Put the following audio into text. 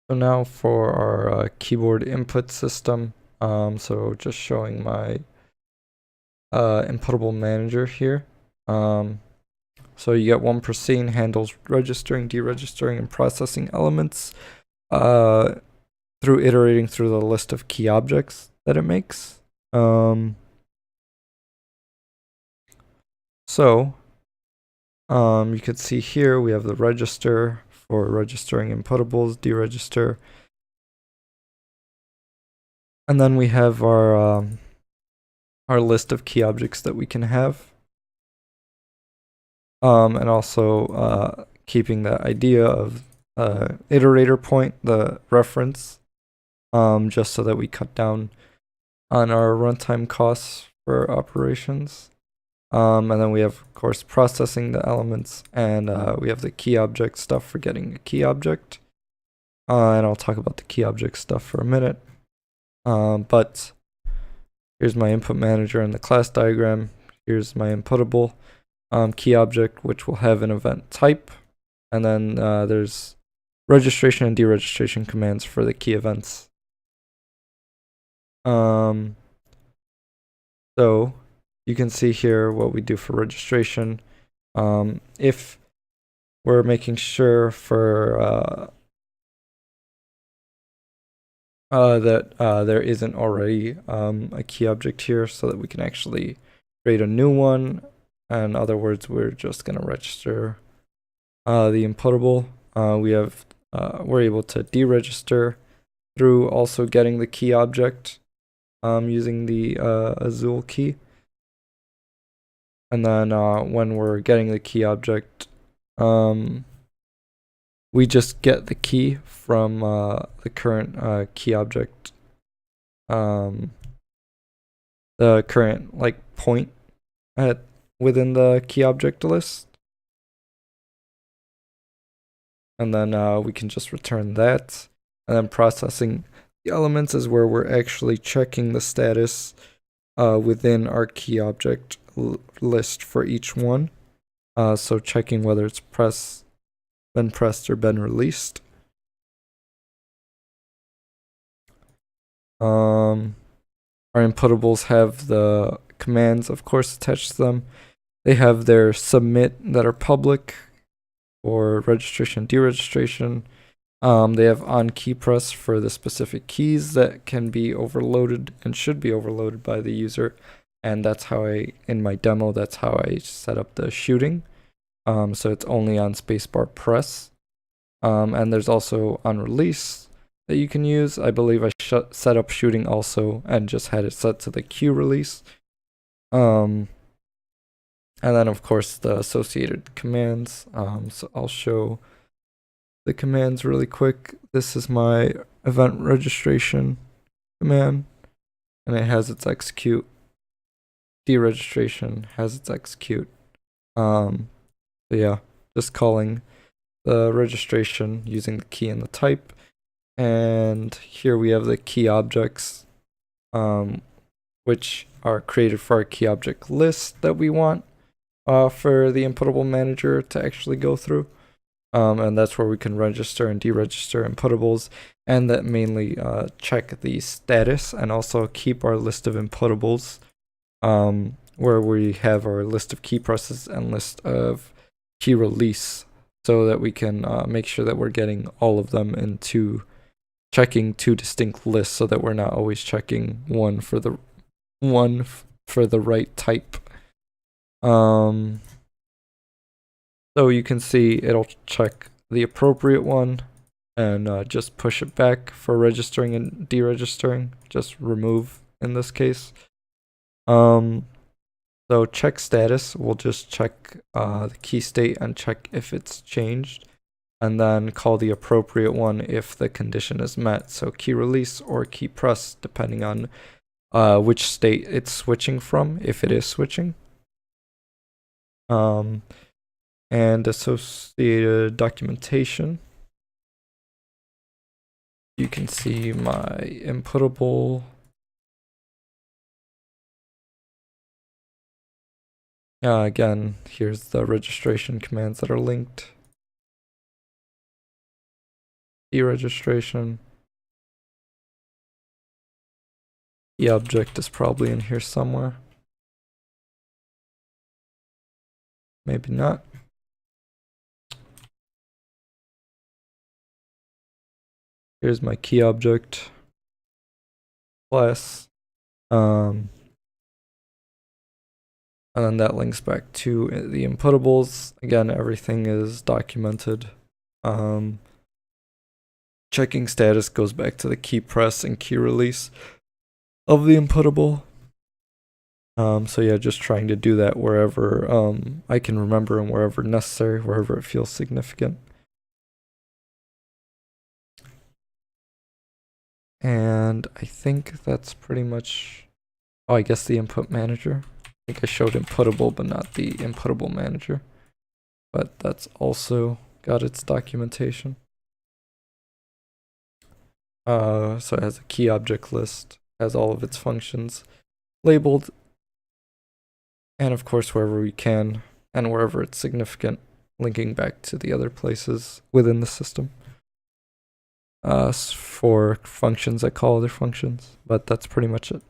So now for our keyboard input system, so just showing my inputable manager here. So you get one per scene, handles registering, deregistering, and processing elements through iterating through the list of key objects that it makes. You could see here we have the register for registering inputables, deregister. And then we have our list of key objects that we can have. And also keeping the idea of iterator point, the reference, just so that we cut down on our runtime costs for operations. And then we have, of course, processing the elements, and we have the key object stuff for getting a key object. And I'll talk about the key object stuff for a minute. But here's my input manager in the class diagram. Here's my inputable key object, which will have an event type. And then there's registration and deregistration commands for the key events. So you can see here what we do for registration. If we're making sure for that there isn't already a key object here, so that we can actually create a new one. In other words, we're just going to register the inputable. We're able to deregister through also getting the key object using the Azul key. And then when we're getting the key object, we just get the key from the current key object, the current point within the key object list. And then we can just return that. And then processing the elements is where we're actually checking the status within our key object list for each one. So checking whether it's been pressed or been released. Our inputables have the commands, of course, attached to them. They have their submit that are public for registration, deregistration. They have on key press for the specific keys that can be overloaded and should be overloaded by the user. And that's how in my demo, that's how I set up the shooting. So it's only on spacebar press. And there's also on release that you can use. I believe I set up shooting also and just had it set to the Q release. And then, of course, the associated commands. So I'll show the commands really quick. This is my event registration command, and it has its execute. Deregistration has its execute. So yeah, just calling the registration using the key and the type. And here we have the key objects, which are created for our key object list that we want for the inputable manager to actually go through. And that's where we can register and deregister inputables, and that mainly check the status and also keep our list of inputables, where we have our list of key presses and list of key release, so that we can make sure that we're getting all of them into checking two distinct lists, so that we're not always checking one for the right type. So you can see it'll check the appropriate one and just push it back for registering and deregistering. Just remove in this case. So check status, we'll just check the key state and check if it's changed, and then call the appropriate one if the condition is met. So key release or key press, depending on which state it's switching from, if it is switching. And associated documentation. You can see my inputable. Again, here's the registration commands that are linked. deregistration. The object is probably in here somewhere. Maybe not. Here's my key object class. And then that links back to the inputables. Again, everything is documented. Checking status goes back to the key press and key release of the inputable. So yeah, just trying to do that wherever I can remember and wherever necessary, wherever it feels significant. And I think that's pretty much, oh, I guess the input manager. I think I showed inputable, but not the inputable manager. But that's also got its documentation. So it has a key object list, has all of its functions labeled, and of course wherever we can and wherever it's significant, linking back to the other places within the system for functions that call other functions. But that's pretty much it.